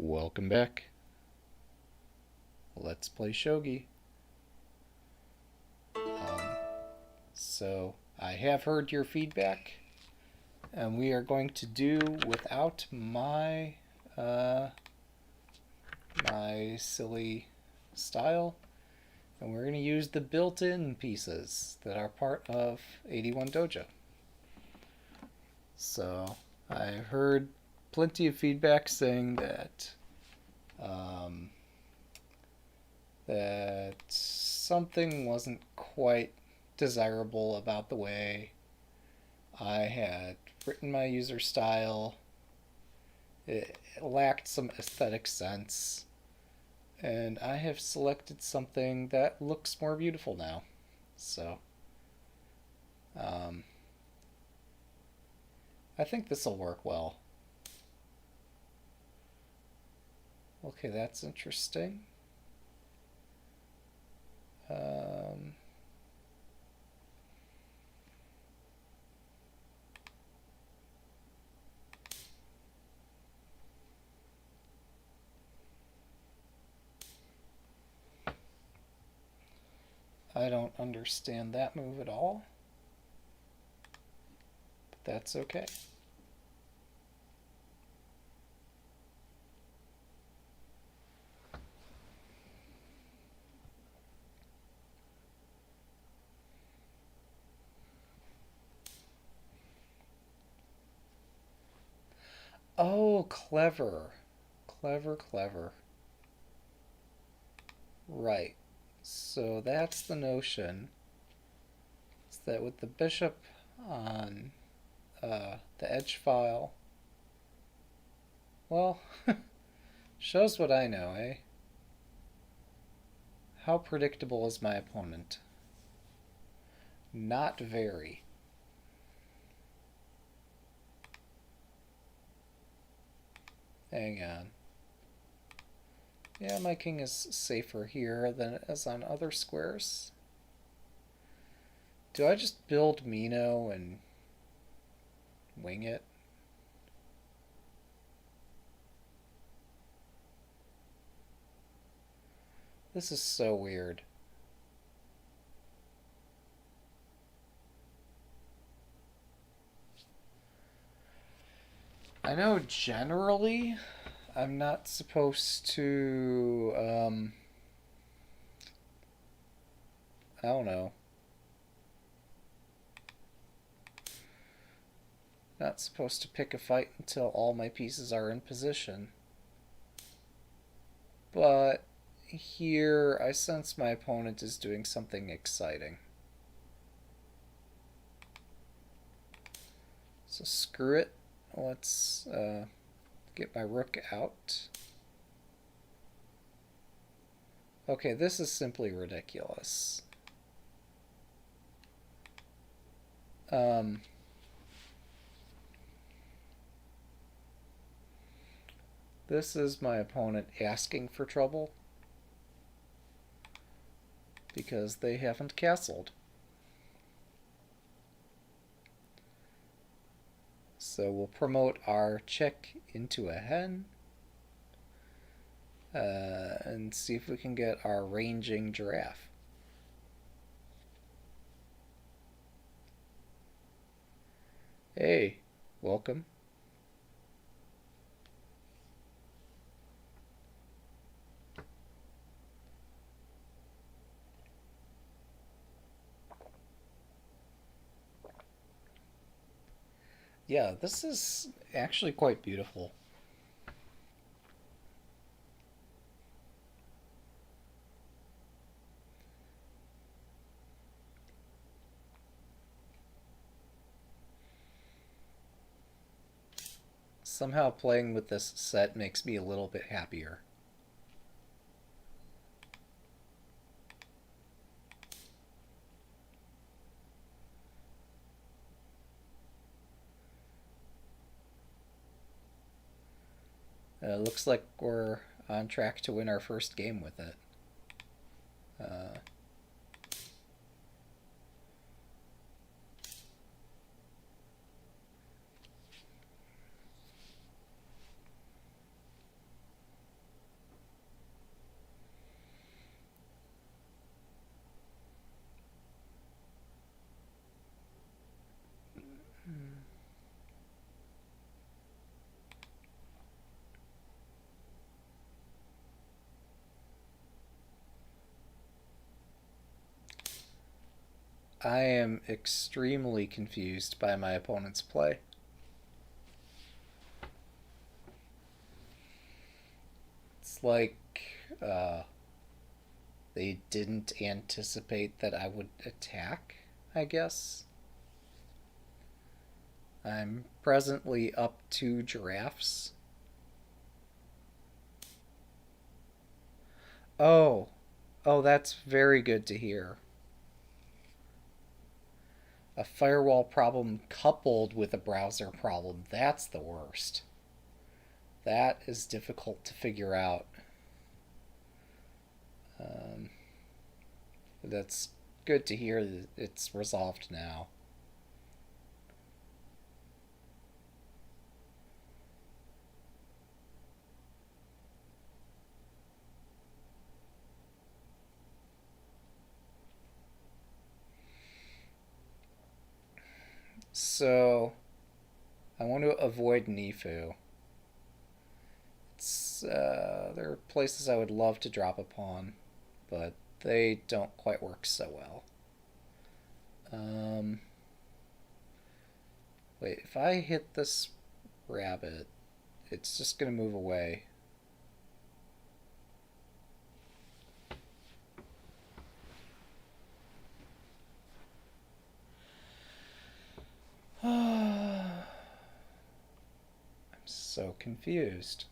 Welcome back. Let's play shogi. Um, so, I have heard your feedback, and we are going to do without my silly style, and we're going to use the built-in pieces that are part of 81 Dojo. So, I heard plenty of feedback saying um, that something wasn't quite desirable about the way I had written my user style. It lacked some aesthetic sense, and I have selected something that looks more beautiful now. So, um, I think this will work well. Okay, that's interesting. Um, I don't understand that move at all, but that's okay. Oh, clever. Clever, clever. Right. So that's the notion. Is that with the bishop on the edge file, well, shows what I know, eh? How predictable is my opponent? Not very. Hang on. Yeah, my king is safer here than it is on other squares. Do I just build Mino and wing it? This is so weird. I know generally I'm not supposed to, I don't know. Not supposed to pick a fight until all my pieces are in position. But here I sense my opponent is doing something exciting. So screw it. Let's get my rook out. Okay, this is simply ridiculous. This is my opponent asking for trouble because they haven't castled. So we'll promote our chick into a hen and see if we can get our ranging giraffe. Hey, welcome. Yeah, this is actually quite beautiful. Somehow playing with this set makes me a little bit happier. Looks like we're on track to win our first game with it. Uh, I am extremely confused by my opponent's play. It's like uh, they didn't anticipate that I would attack, I guess. I'm presently up 2 giraffes. Oh, oh, that's very good to hear. A firewall problem coupled with a browser problem, that's the worst. That is difficult to figure out. Um, that's good to hear that it's resolved now. So, I want to avoid Nifu. There are places I would love to drop a pawn, but they don't quite work so well. Um, Wait, if I hit this rabbit, it's just going to move away. I'm so confused.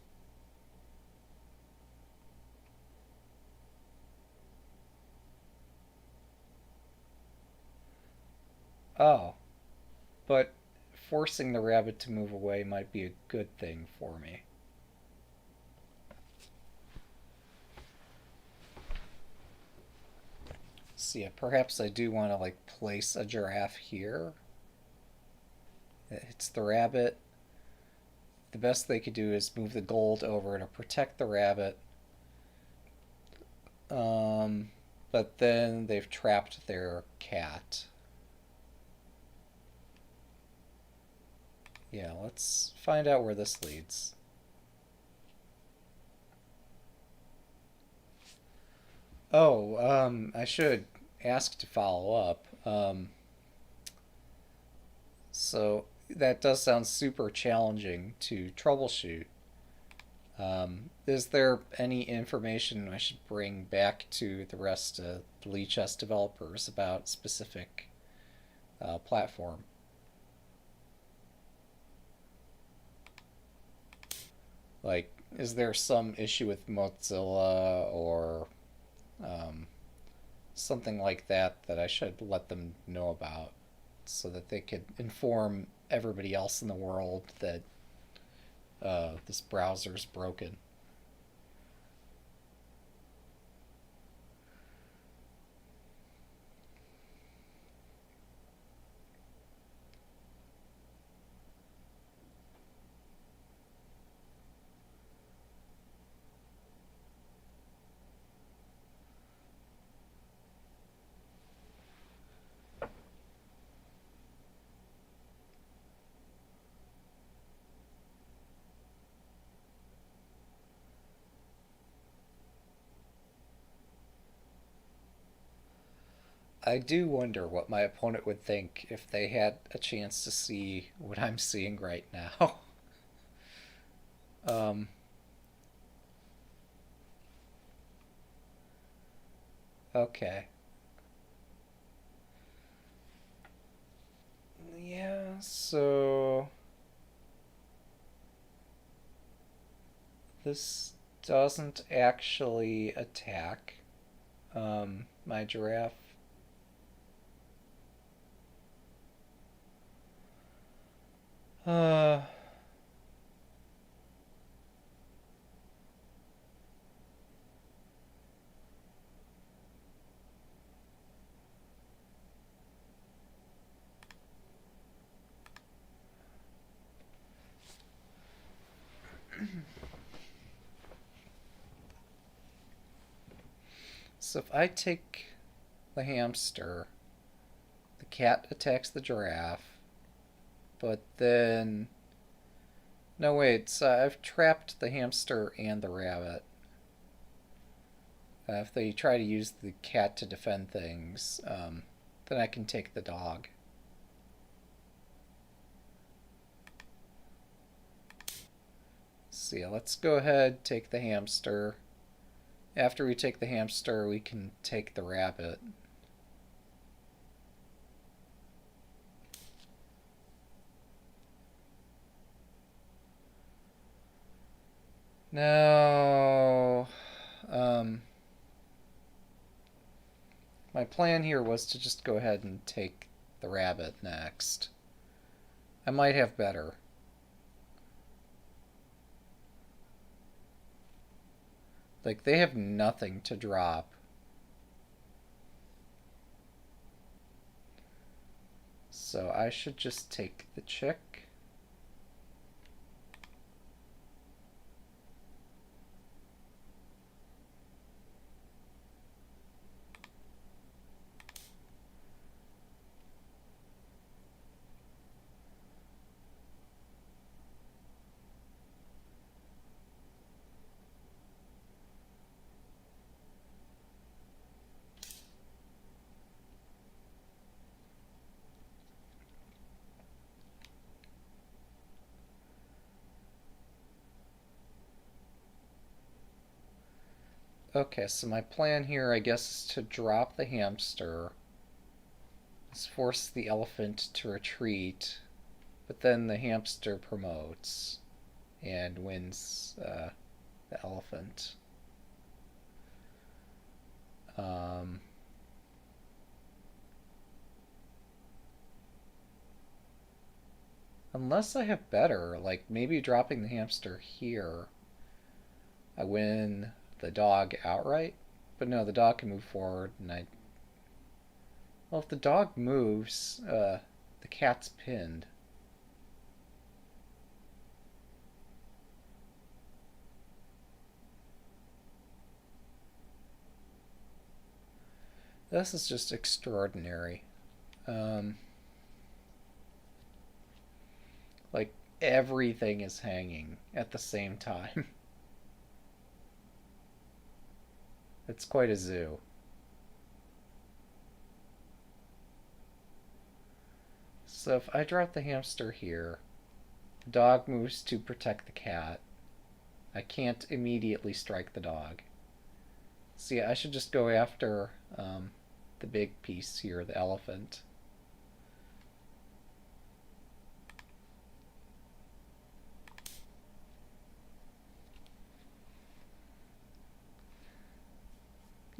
Oh, but forcing the rabbit to move away might be a good thing for me. So yeah, perhaps I do want to like place a giraffe here. It hits the rabbit. The best they could do is move the gold over to protect the rabbit. Um, but then they've trapped their cat. Yeah, let's find out where this leads. Oh, I should ask to follow up. So that does sound super challenging to troubleshoot. Is there any information I should bring back to the rest of the Lichess developers about specific platform? Like, is there some issue with Mozilla or um, something like that that I should let them know about so that they could inform everybody else in the world that this browser's broken? I do wonder what my opponent would think if they had a chance to see what I'm seeing right now. um, okay. Yeah, so this doesn't actually attack my giraffe. Uh, so if I take the hamster, the cat attacks the giraffe, but then no wait, so I've trapped the hamster and the rabbit. If they try to use the cat to defend things, then I can take the dog. So yeah, let's go ahead, take the hamster. After we take the hamster, we can take the rabbit. Now, my plan here was to just go ahead and take the rabbit next. I might have better. Like, they have nothing to drop. So I should just take the chick. Okay, so my plan here, I guess, is to drop the hamster. Let's force the elephant to retreat, but then the hamster promotes and wins the elephant. Unless I have better, like maybe dropping the hamster here, I win the dog outright. But no, the dog can move forward, and I. Well, if the dog moves, the cat's pinned. This is just extraordinary. Like, everything is hanging at the same time. It's quite a zoo. So if I drop the hamster here, the dog moves to protect the cat. I can't immediately strike the dog. So yeah, I should just go after the big piece here, the elephant.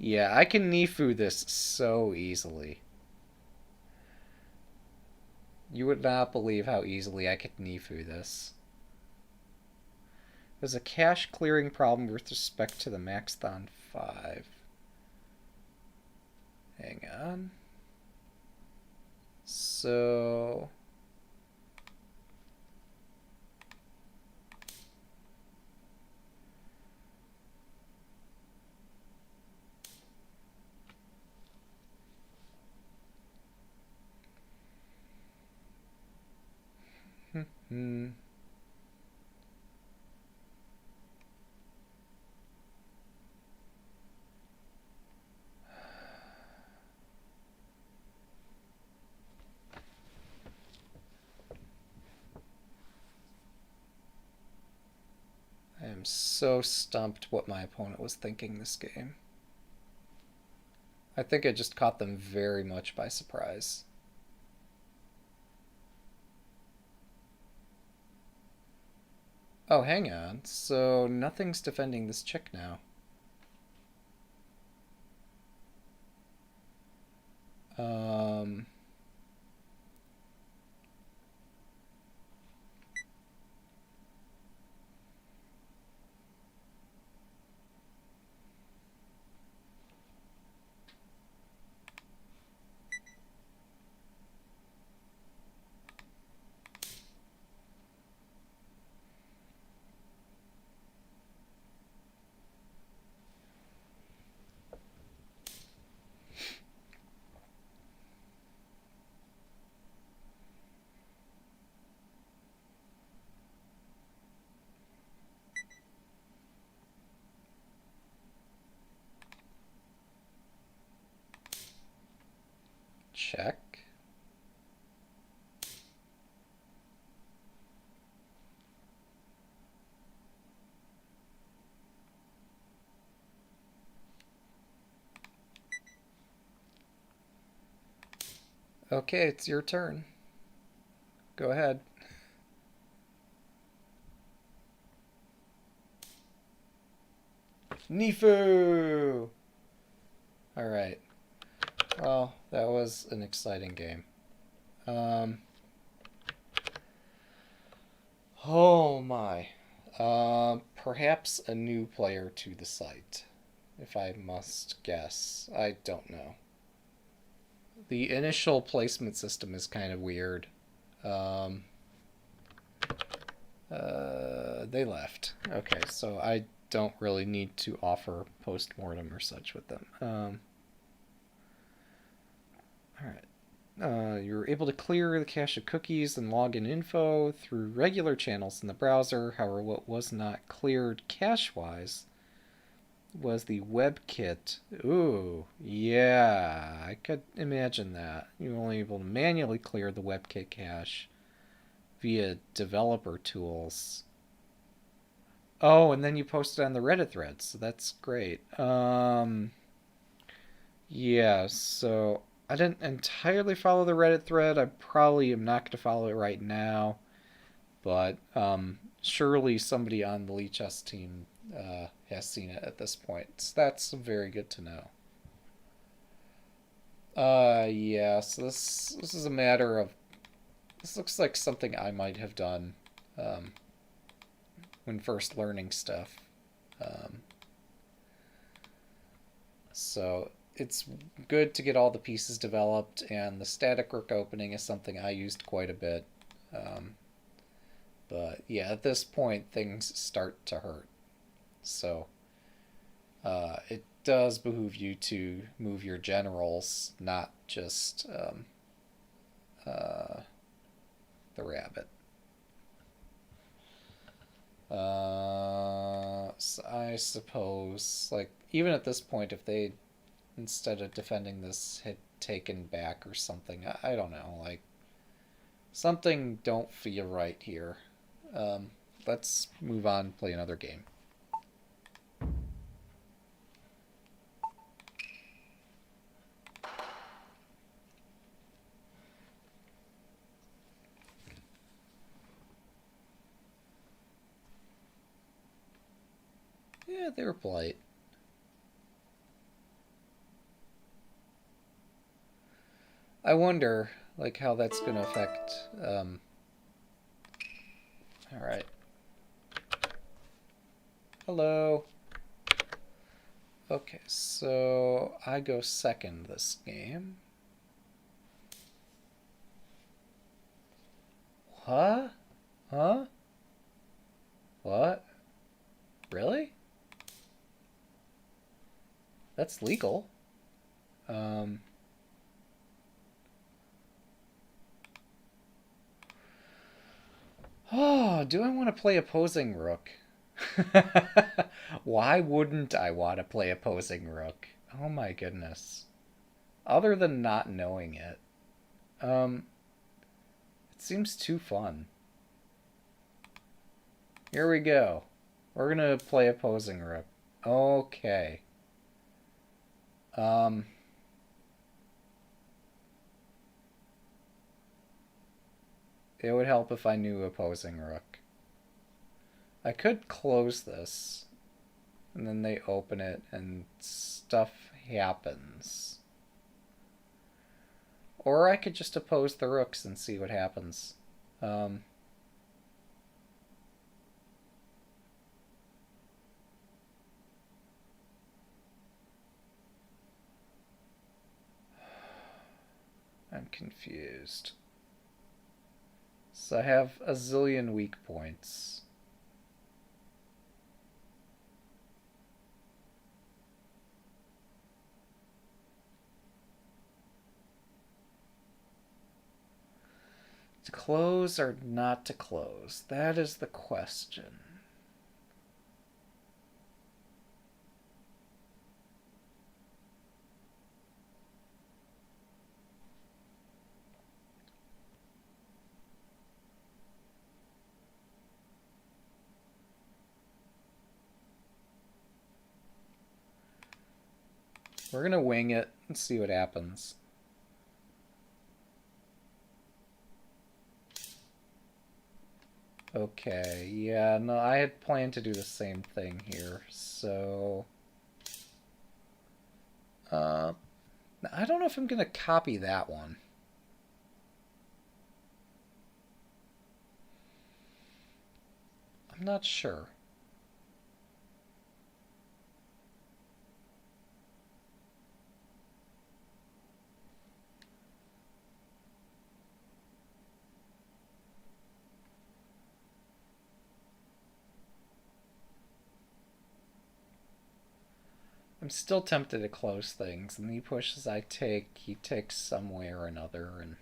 Yeah, I can Nifu this so easily. You would not believe how easily I could Nifu this. There's a cache clearing problem with respect to the Maxthon 5. Hang on. So... Hmm. I am so stumped what my opponent was thinking this game. I think I just caught them very much by surprise. Oh, hang on. So nothing's defending this chick now. Um... Check. Okay, it's your turn. Go ahead. Nifu! Alright. Well, that was an exciting game. Oh my. Perhaps a new player to the site, if I must guess. I don't know. The initial placement system is kind of weird. They left. Okay, so I don't really need to offer post-mortem or such with them. Alright. You're able to clear the cache of cookies and login info through regular channels in the browser. However, what was not cleared cache-wise was the WebKit. Ooh, yeah, I could imagine that. You're only able to manually clear the WebKit cache via developer tools. Oh, and then you posted on the Reddit thread, so that's great. Yeah, so I didn't entirely follow the Reddit thread. I probably am not going to follow it right now, but surely somebody on the Lichess team has seen it at this point. So that's very good to know. Yeah, so this is a matter of... This looks like something I might have done when first learning stuff. So it's good to get all the pieces developed, and the static rook opening is something I used quite a bit. But yeah, at this point, things start to hurt. So it does behoove you to move your generals, not just the rabbit. So I suppose, like, even at this point, if they, instead of defending this, had taken back or something, I don't know, like, something don't feel right here. Let's move on, play another game. Yeah, they were polite. I wonder, like, how that's going to affect... Alright. Hello. Okay, so I go second this game. Huh? Huh? What? Really? That's legal. Oh, do I want to play opposing rook? Why wouldn't I want to play opposing rook? Oh my goodness. Other than not knowing it. It seems too fun. Here we go. We're gonna play opposing rook. Okay. It would help if I knew opposing rook. I could close this, and then they open it, and stuff happens. Or I could just oppose the rooks and see what happens. I'm confused. So I have a zillion weak points. To close or not to close? That is the question. We're gonna wing it and see what happens. Okay, yeah, no, I had planned to do the same thing here, so... I don't know if I'm gonna copy that one. I'm not sure. I'm still tempted to close things, and he pushes, I take, he takes some way or another, and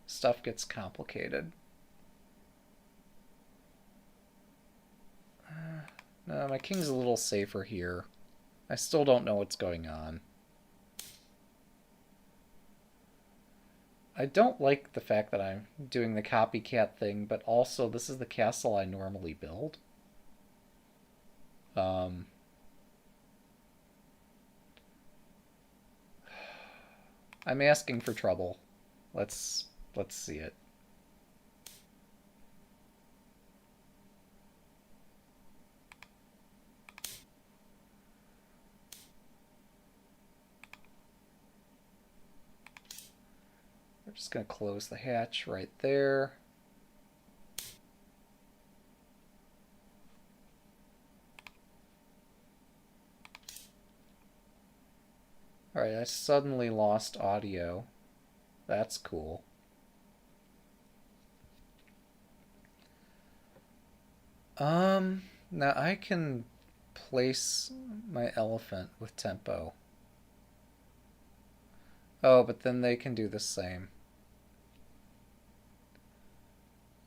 stuff gets complicated. No, my king's a little safer here. I still don't know what's going on. I don't like the fact that I'm doing the copycat thing, but also this is the castle I normally build. Um, I'm asking for trouble. Let's see it. We're just gonna close the hatch right there. Alright, I suddenly lost audio. That's cool. Now I can place my elephant with tempo. Oh, but then they can do the same.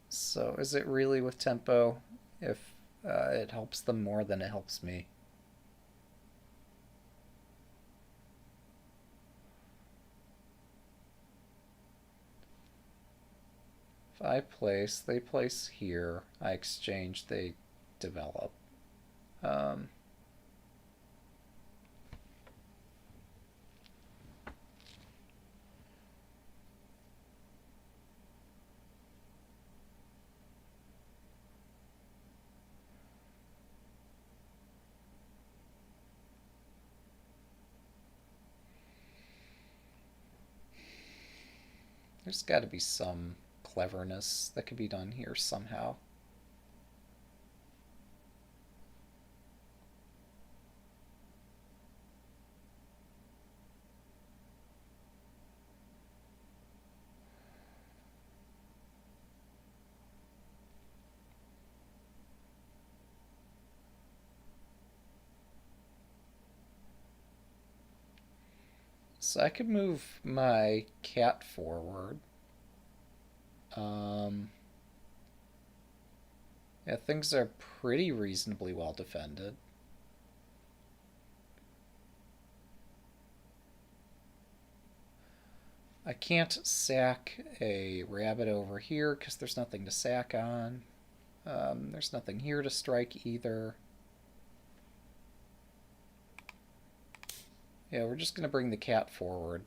So is it really with tempo if it helps them more than it helps me? If I place, they place here. I exchange, they develop. Um, there's got to be some cleverness that could be done here somehow. So I could move my cat forward. Um, yeah, things are pretty reasonably well defended. I can't sack a rabbit over here because there's nothing to sack on. There's nothing here to strike either. Yeah, we're just going to bring the cat forward.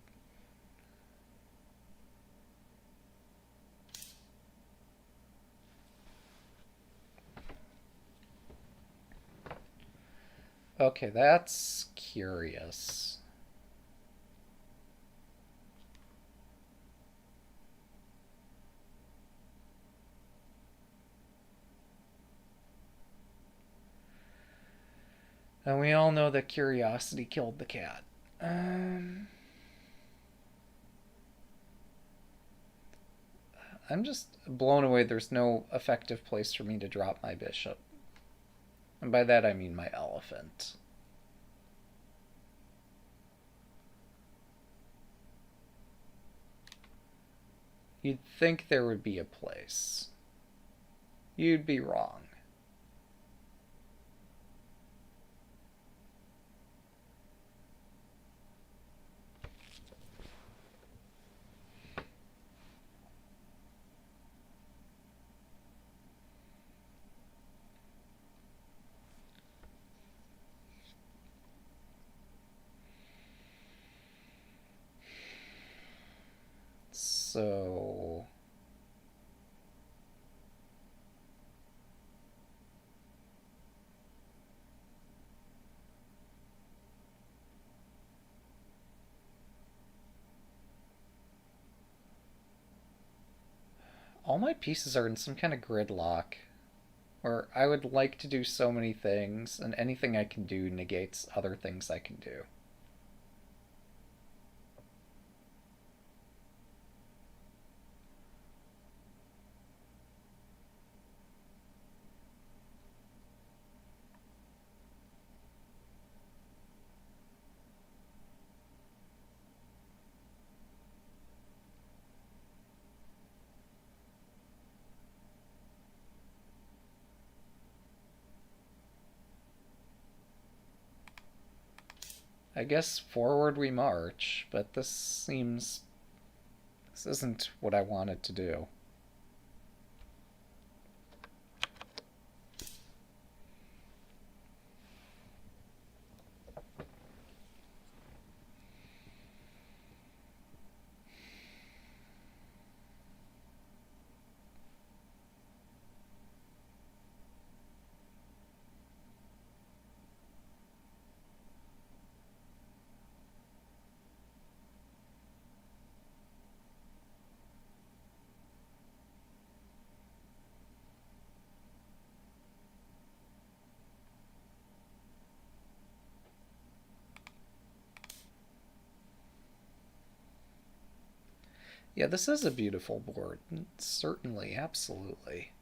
Okay, that's curious. And we all know that curiosity killed the cat. I'm just blown away there's no effective place for me to drop my bishop. And by that I mean my elephant. You'd think there would be a place. You'd be wrong. So all my pieces are in some kind of gridlock where I would like to do so many things, and anything I can do negates other things I can do. I guess forward we march, but this isn't what I wanted to do. Yeah, this is a beautiful board. Certainly, absolutely.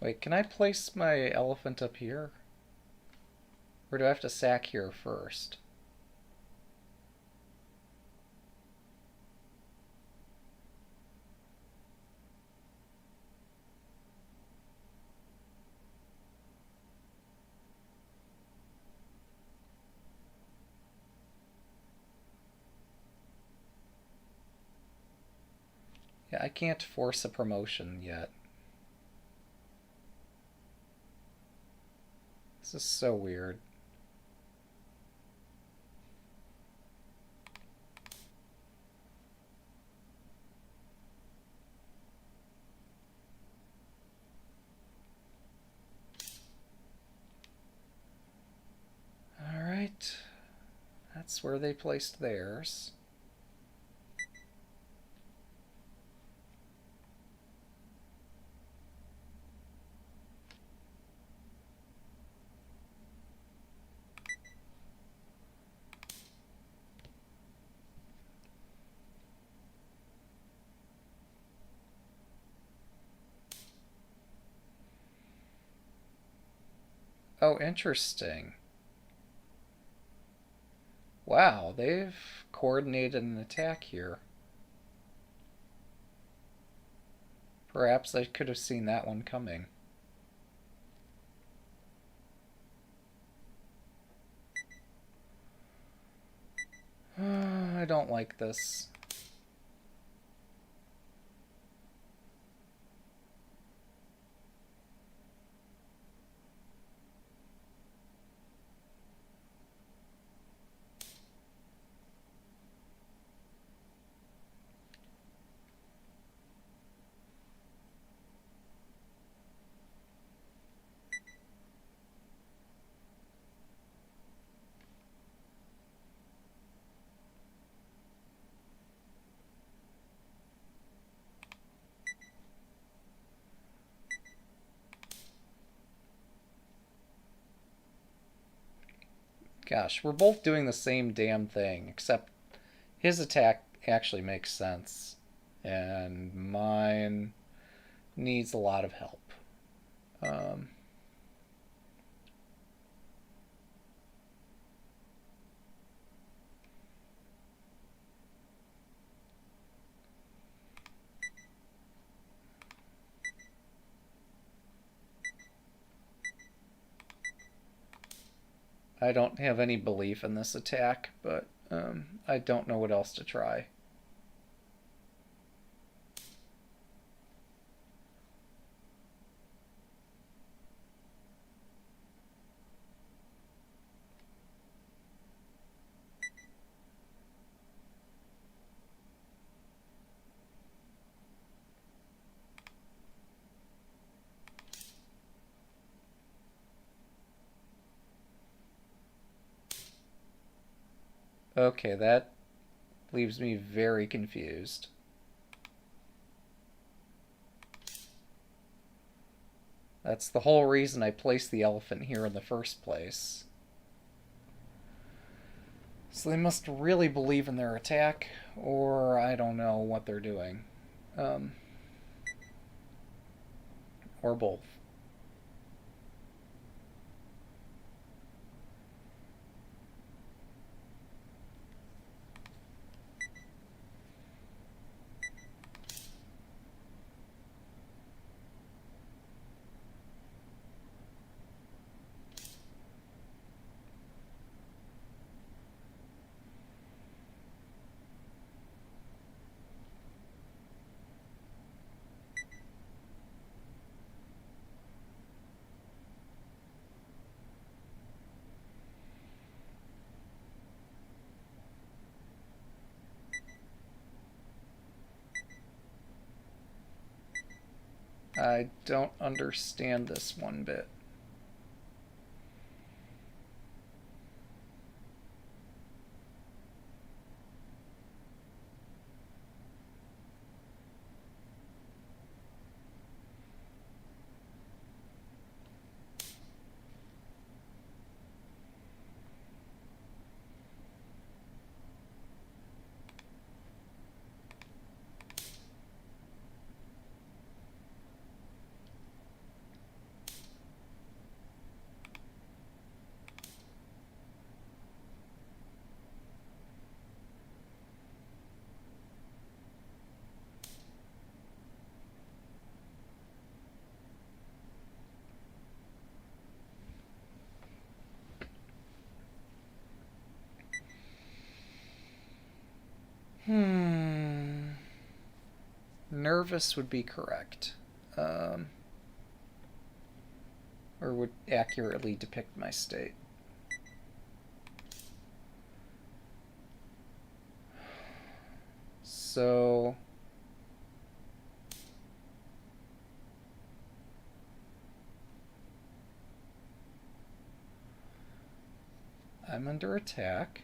Wait, can I place my elephant up here? Or do I have to sack here first? Yeah, I can't force a promotion yet. This is so weird. Alright. That's where they placed theirs. Oh, interesting. Wow, they've coordinated an attack here. Perhaps I could have seen that one coming. I don't like this. Gosh, we're both doing the same damn thing, except his attack actually makes sense, and mine needs a lot of help. Um, I don't have any belief in this attack, but I don't know what else to try. Okay, that leaves me very confused. That's the whole reason I placed the elephant here in the first place. So they must really believe in their attack, or I don't know what they're doing. Um, or both. I don't understand this one bit. Nervous would be correct. Or would accurately depict my state. So I'm under attack.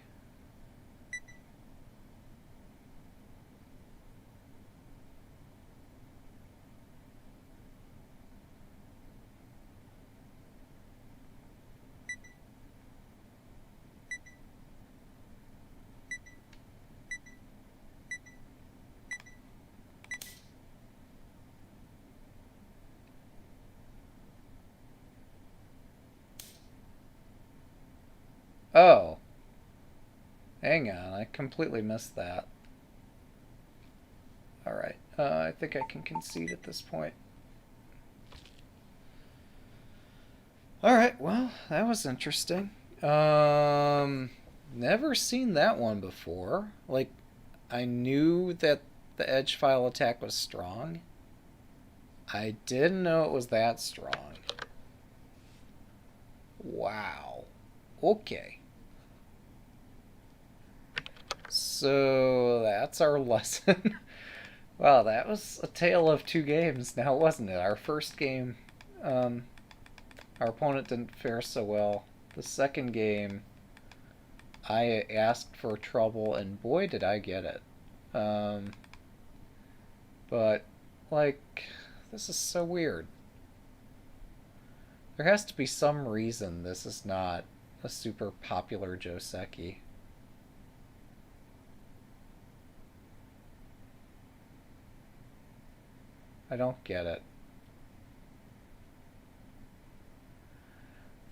Oh, hang on, I completely missed that. Alright, I think I can concede at this point. Alright, well, that was interesting. Never seen that one before. Like, I knew that the edge file attack was strong. I didn't know it was that strong. Wow. Okay. So that's our lesson. Wow, that was a tale of two games now, wasn't it? Our first game, our opponent didn't fare so well. The second game, I asked for trouble, and boy, did I get it. Um, but, like, this is so weird. There has to be some reason this is not a super popular joseki. I don't get it.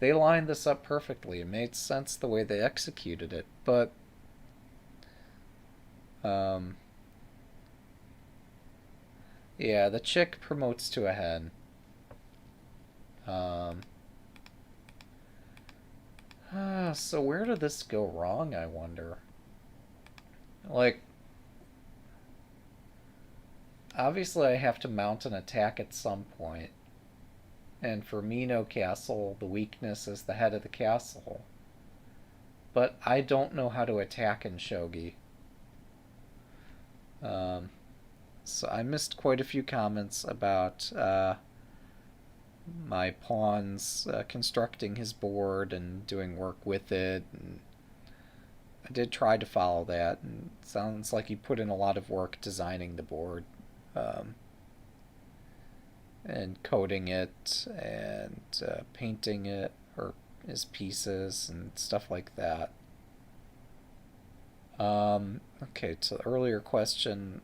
They lined this up perfectly. It made sense the way they executed it, but um, yeah, the chick promotes to a hen. Um, so where did this go wrong, I wonder? Like, obviously I have to mount an attack at some point. And for Mino Castle, the weakness is the head of the castle. But I don't know how to attack in shogi. Um, so I missed quite a few comments about my pawns constructing his board and doing work with it. And I did try to follow that, and it sounds like he put in a lot of work designing the board. Um, and coding it and painting it or his pieces and stuff like that. Okay, to the earlier question,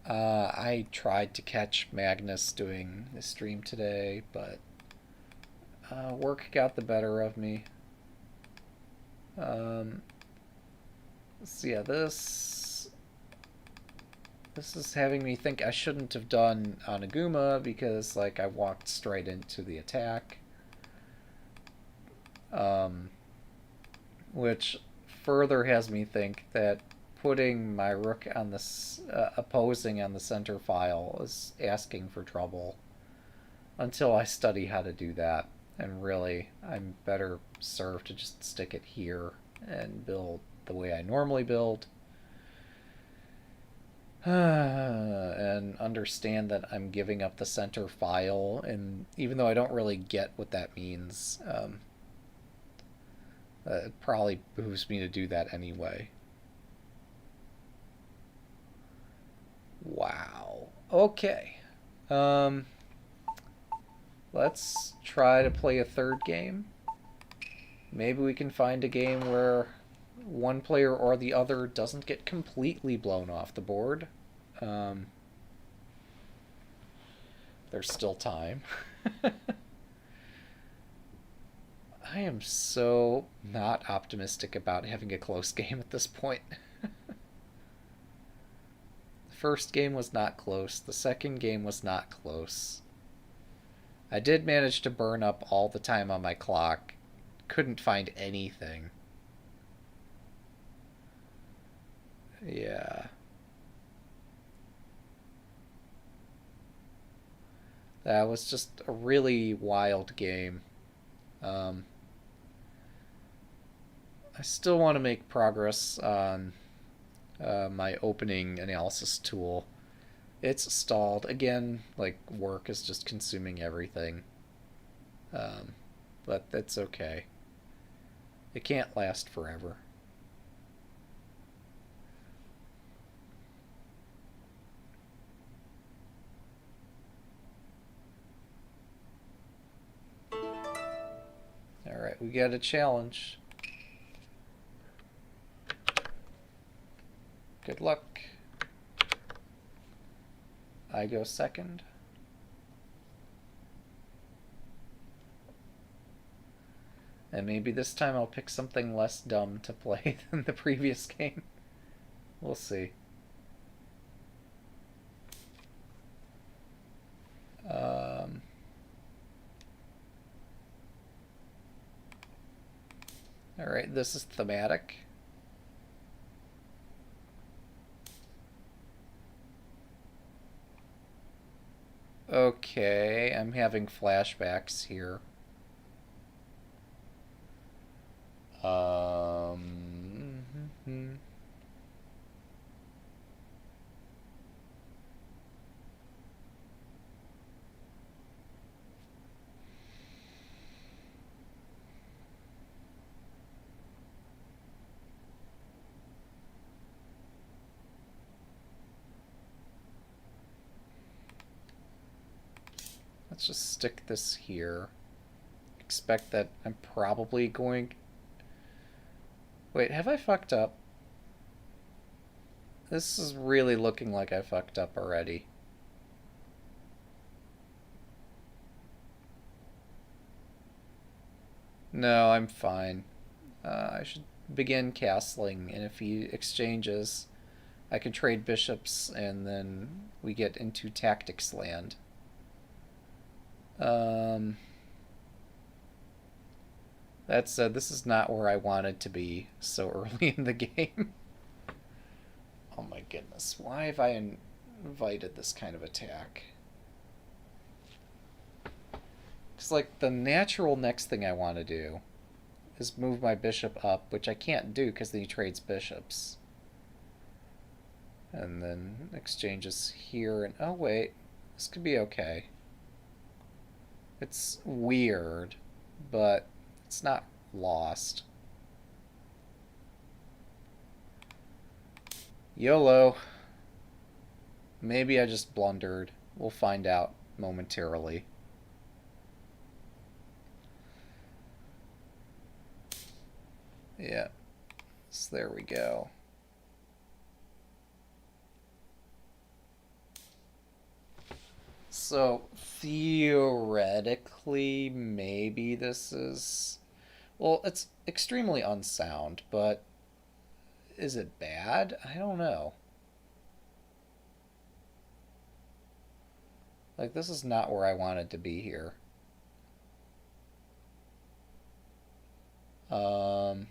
I tried to catch Magnus doing the stream today, but work got the better of me. So yeah, this is having me think I shouldn't have done Oniguma because like I walked straight into the attack, which further has me think that putting my rook on this opposing on the center file is asking for trouble until I study how to do that. And really, I'm better served to just stick it here and build the way I normally build. And understand that I'm giving up the center file, and even though I don't really get what that means, it probably behooves me to do that anyway. Wow. Okay. Um, let's try to play a third game. Maybe we can find a game where one player or the other doesn't get completely blown off the board. Um, there's still time. I am so not optimistic about having a close game at this point. The first game was not close. The second game was not close. I did manage to burn up all the time on my clock. Couldn't find anything. Yeah. That was just a really wild game. Um, I still want to make progress on my opening analysis tool. It's stalled. Again, like, work is just consuming everything. But that's okay. It can't last forever. Alright, we got a challenge. Good luck. I go second. And maybe this time I'll pick something less dumb to play than the previous game. We'll see. Alright, this is thematic. Okay, I'm having flashbacks here. Let's just stick this here. Expect that I'm probably going Wait, have I fucked up? This is really looking like I fucked up already. No, I'm fine. I should begin castling in a few exchanges. I can trade bishops, and then we get into tactics land. Um, that said, this is not where I wanted to be so early in the game. Oh my goodness, why have I invited this kind of attack? Because, like, the natural next thing I want to do is move my bishop up, which I can't do because then he trades bishops. And then exchanges here, and oh wait, this could be okay. It's weird, but it's not lost. YOLO. Maybe I just blundered. We'll find out momentarily. Yeah. So there we go. So theoretically, maybe this is... Well, it's extremely unsound, but is it bad? I don't know. Like, this is not where I wanted to be here. Um...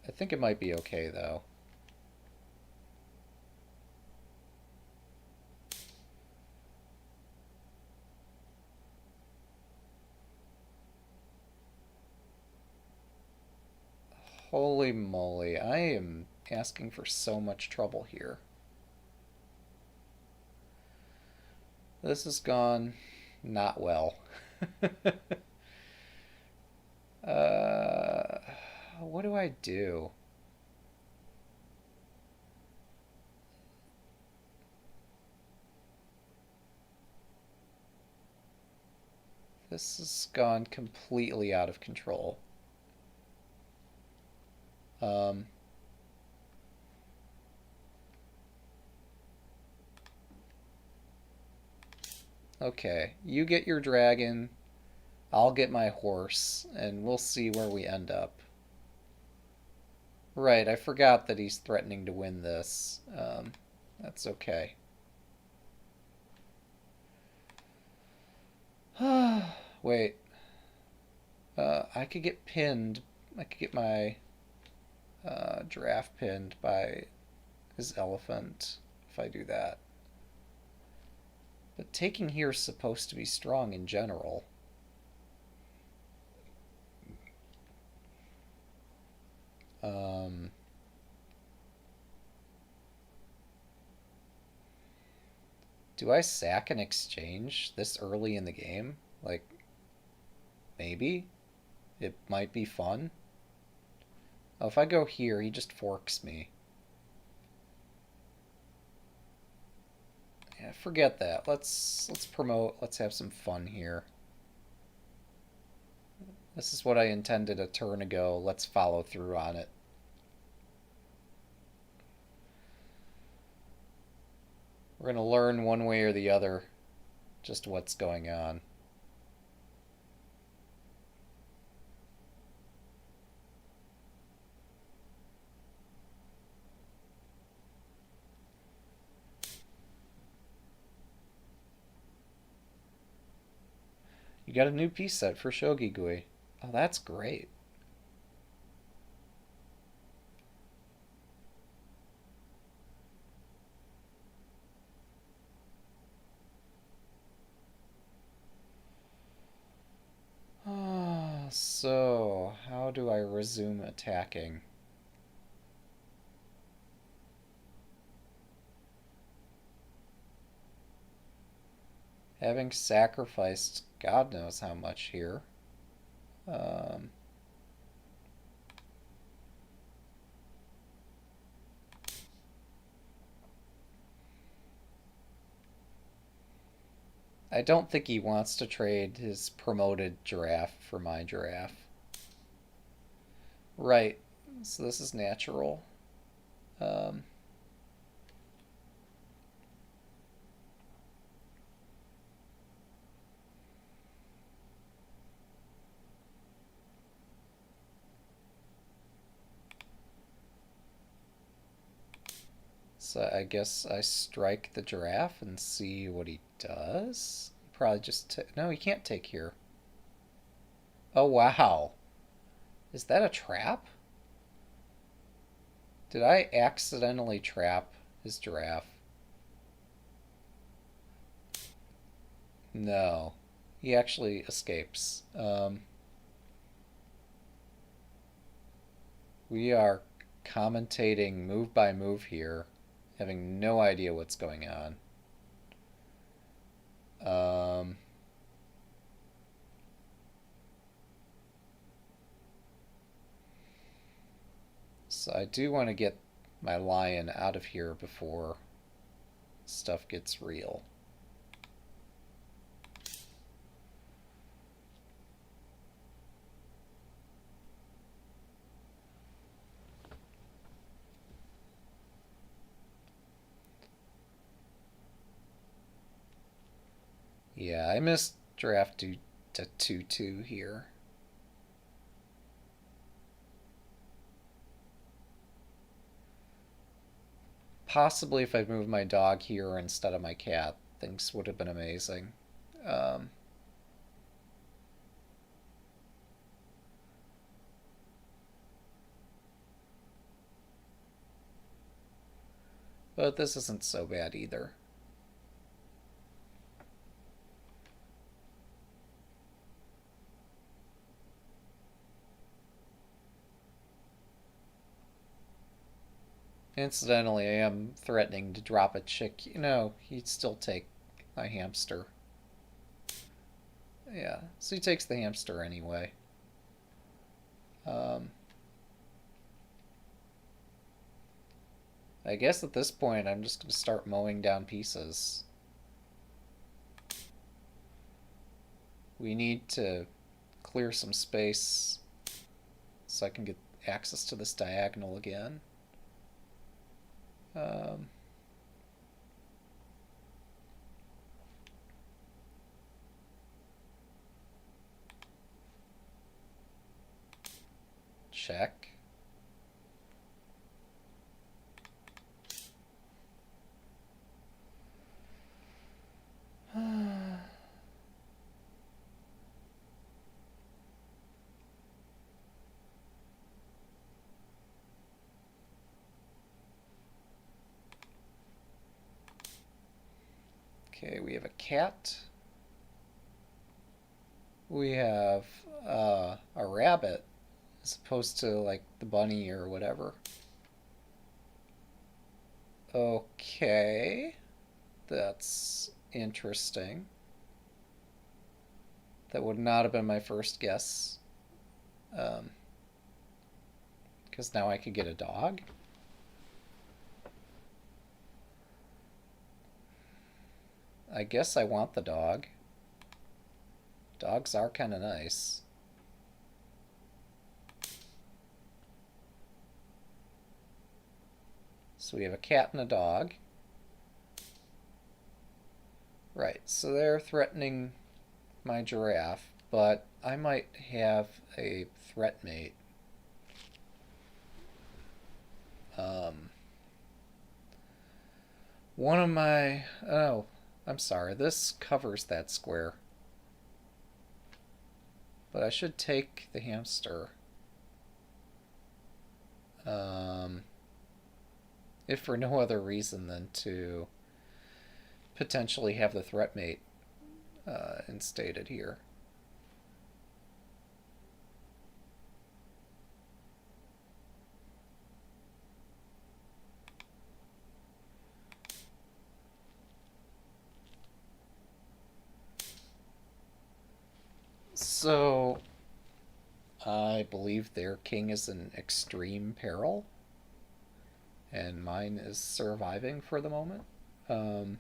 I think it might be okay, though. Holy moly, I am asking for so much trouble here. This has gone not well. uh, what do I do? This has gone completely out of control. Um, okay, you get your dragon, I'll get my horse, and we'll see where we end up. Right, I forgot that he's threatening to win this. That's okay. Wait. I could get pinned. I could get my giraffe pinned by his elephant if I do that. But taking here is supposed to be strong in general. Do I sack an exchange this early in the game? Like, maybe? It might be fun. Oh, if I go here, he just forks me. Yeah, forget that. Let's promote. Let's have some fun here. This is what I intended a turn ago. Let's follow through on it. We're going to learn one way or the other just what's going on. You got a new piece set for Shogi Gui. Oh, that's great. So, how do I resume attacking? Having sacrificed God knows how much here. Um, I don't think he wants to trade his promoted giraffe for my giraffe. Right. So this is natural. Um, so I guess I strike the giraffe and see what he does. Probably just no, he can't take here. Oh wow. Is that a trap? Did I accidentally trap his giraffe? No. He actually escapes. We are commentating move by move here, having no idea what's going on. Um, so I do want to get my lion out of here before stuff gets real. Yeah, I missed draft to 2-2 here. Possibly if I'd moved my dog here instead of my cat, things would have been amazing. Um, but this isn't so bad either. Incidentally, I am threatening to drop a chick. You know, he'd still take my hamster. Yeah, so he takes the hamster anyway. Um, I guess at this point I'm just going to start mowing down pieces. We need to clear some space so I can get access to this diagonal again. Um, check. Okay, we have a cat. We have a rabbit as opposed to like the bunny or whatever. Okay, that's interesting. That would not have been my first guess. Because now I could get a dog. I guess I want the dog. Dogs are kind of nice. So we have a cat and a dog. Right, so they're threatening my giraffe, but I might have a threat mate. One of my... Oh, I'm sorry. This covers that square. But I should take the hamster. If for no other reason than to potentially have the threat mate instated here. So, I believe their king is in extreme peril, and mine is surviving for the moment. Um,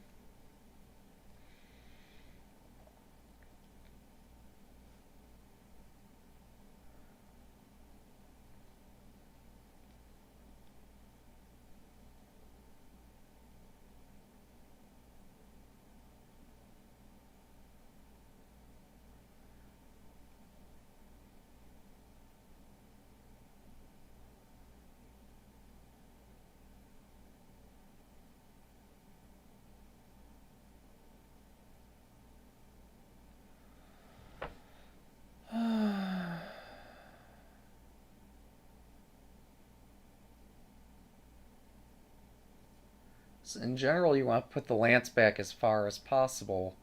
So in general, you want to put the lance back as far as possible,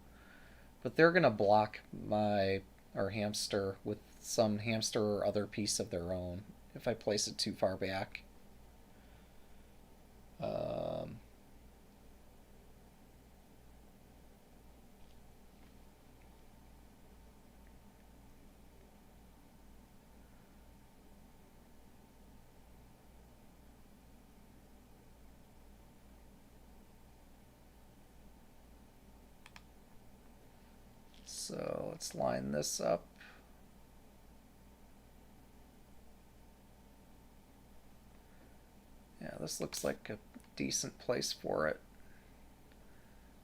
but they're going to block my or hamster with some hamster or other piece of their own if I place it too far back. Um, so let's line this up. Yeah, this looks like a decent place for it.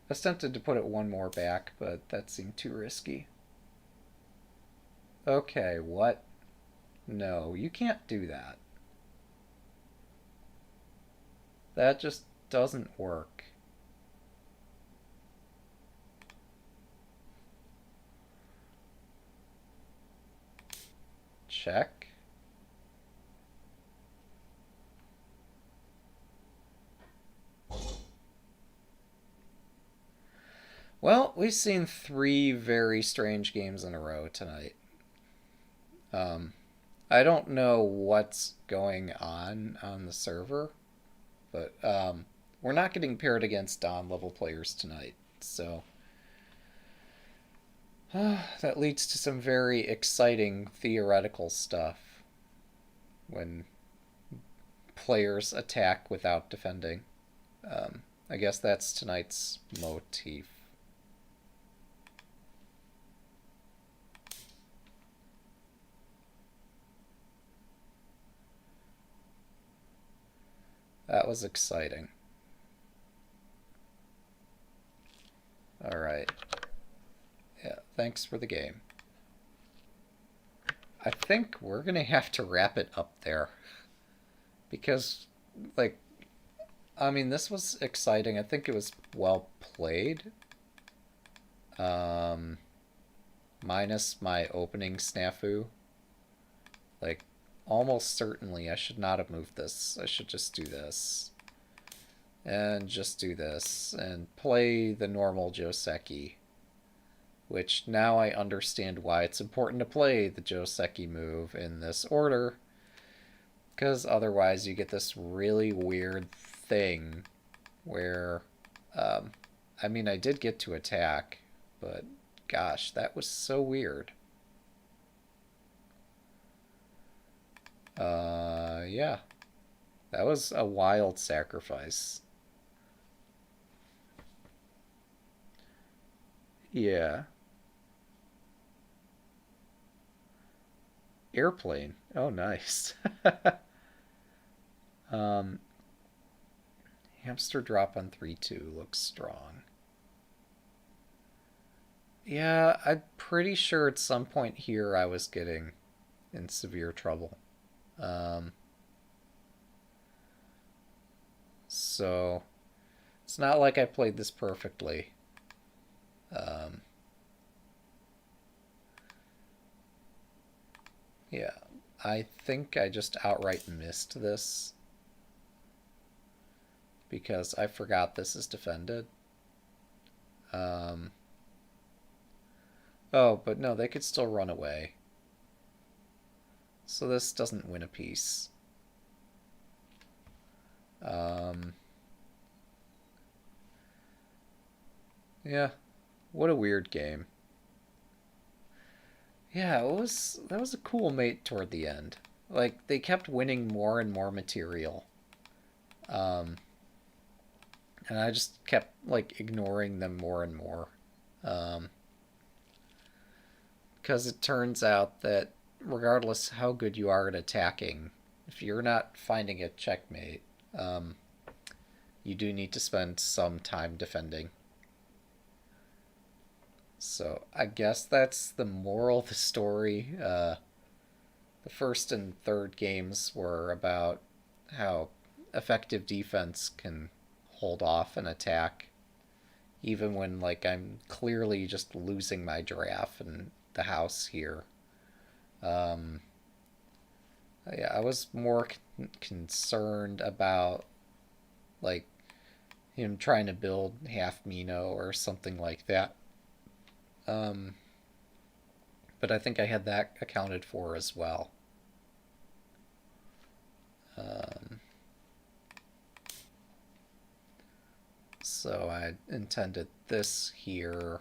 I was tempted to put it one more back, but that seemed too risky. Okay, what? No, you can't do that. That just doesn't work. Check. Well, we've seen 3 very strange games in a row tonight. Um, I don't know what's going on the server, but we're not getting paired against Don level players tonight. So that leads to some very exciting theoretical stuff when players attack without defending. I guess that's tonight's motif. That was exciting. Alright. Yeah, thanks for the game. I think we're gonna have to wrap it up there. Because, like, I mean, this was exciting. I think it was well played. Um, Minus my opening snafu. Like, almost certainly I should not have moved this. I should just do this. And just do this. And play the normal Joseki. Which now I understand why it's important to play the Joseki move in this order. Because otherwise you get this really weird thing where, I mean, I did get to attack, but gosh, that was so weird. Yeah. That was a wild sacrifice. Yeah. Airplane. Oh, nice. um, Hamster drop on 3-2 looks strong. Yeah, I'm pretty sure at some point here I was getting in severe trouble. Um, so it's not like I played this perfectly. Um, yeah, I think I just outright missed this because I forgot this is defended. Um, oh, but no, they could still run away. So this doesn't win a piece. Yeah, what a weird game. Yeah, that was a cool mate toward the end. Like they kept winning more and more material. Um, and I just kept like ignoring them more and more. Um, because it turns out that regardless how good you are at attacking, if you're not finding a checkmate, um, you do need to spend some time defending. So I guess that's the moral of the story. The first and third games were about how effective defense can hold off an attack, even when like I'm clearly just losing my giraffe in the house here. Um, yeah, I was more concerned about like him trying to build half Mino or something like that. Um, but I think I had that accounted for as well. Um, so I intended this here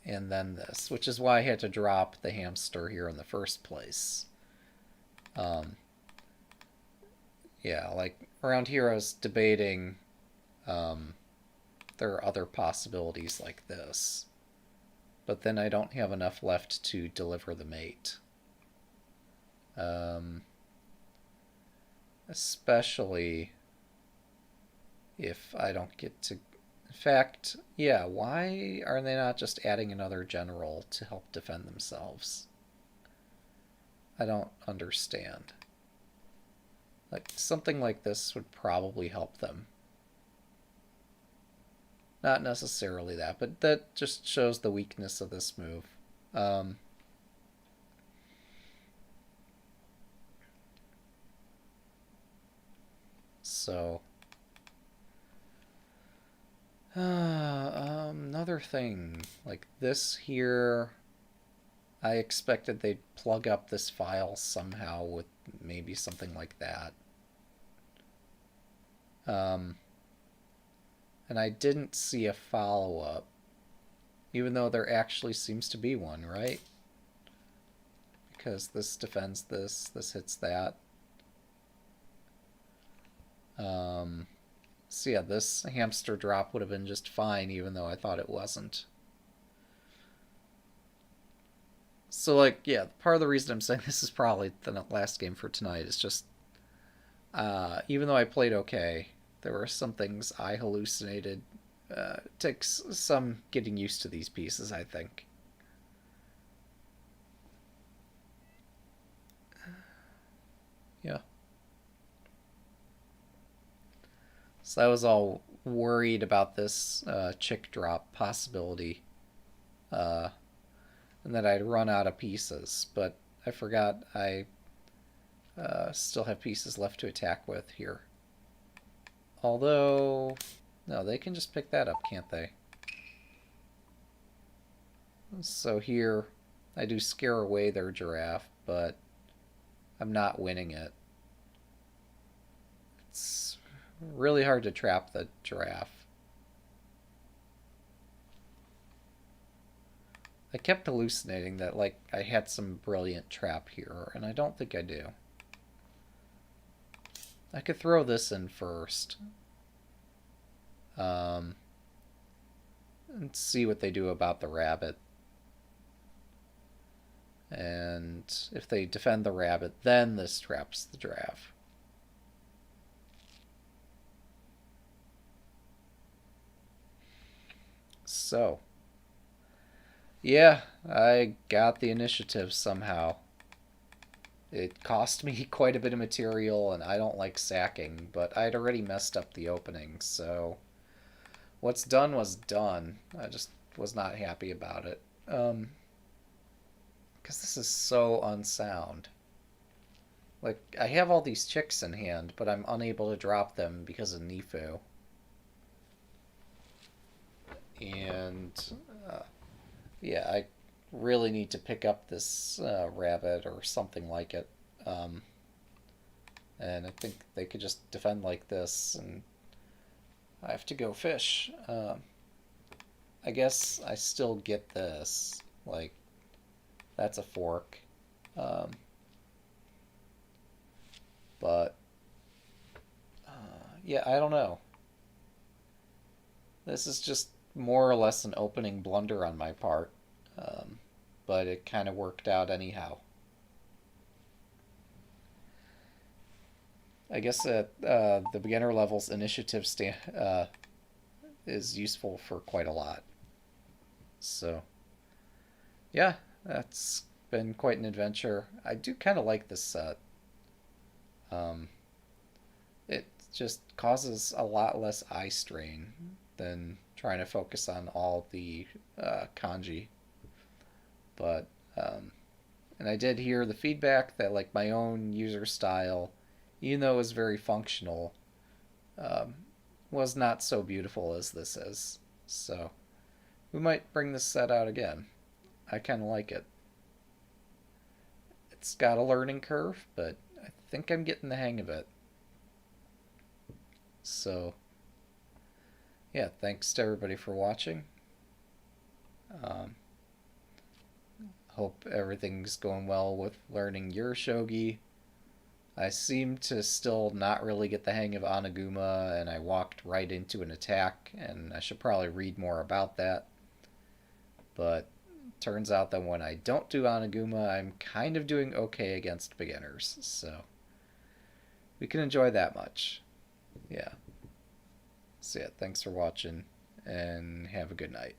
and then this, which is why I had to drop the hamster here in the first place. Yeah, like around here I was debating there are other possibilities like this, but then I don't have enough left to deliver the mate. Especially if I don't get to... In fact, yeah, why are they not just adding another general to help defend themselves? I don't understand. Like, something like this would probably help them. Not necessarily that, but that just shows the weakness of this move. So, another thing, like this here, I expected they'd plug up this file somehow with maybe something like that. And I didn't see a follow-up, even though there actually seems to be one, right? Because this defends this, this hits that. So yeah, this hamster drop would have been just fine, even though I thought it wasn't. So, like, yeah, part of the reason I'm saying this is probably the last game for tonight is just, even though I played okay, there were some things I hallucinated. Takes some getting used to these pieces, I think. Yeah. So I was all worried about this chick drop possibility. And that I'd run out of pieces, but I forgot I still have pieces left to attack with here. Although, no, they can just pick that up, can't they? So here, I do scare away their giraffe, but I'm not winning it. It's really hard to trap the giraffe. I kept hallucinating that, like, I had some brilliant trap here, and I don't think I do. I could throw this in first. And see what they do about the rabbit. And if they defend the rabbit, then this traps the giraffe. So, yeah, I got the initiative somehow. It cost me quite a bit of material, and I don't like sacking, but I'd already messed up the opening, so what's done was done. I just was not happy about it. Because this is so unsound. Like, I have all these chicks in hand, but I'm unable to drop them because of Nifu. And, yeah, I really need to pick up this rabbit or something like it. And I think they could just defend like this, and I have to go fish. I guess I still get this. Like, that's a fork. But, yeah, I don't know. This is just more or less an opening blunder on my part. But it kind of worked out anyhow. I guess at the beginner levels, initiative is useful for quite a lot. So, yeah, that's been quite an adventure. I do kind of like this set. Um, it just causes a lot less eye strain than trying to focus on all the kanji. But, and I did hear the feedback that, like, my own user style, even though it was very functional, um, was not so beautiful as this is. So we might bring this set out again. I kind of like it. It's got a learning curve, but I think I'm getting the hang of it. So, yeah, thanks to everybody for watching. Um, Hope everything's going well with learning your shogi. I seem to still not really get the hang of Oniguma, and I walked right into an attack, and I should probably read more about that. But turns out that when I don't do Oniguma, I'm kind of doing okay against beginners. So we can enjoy that much. Yeah. So yeah, thanks for watching, and have a good night.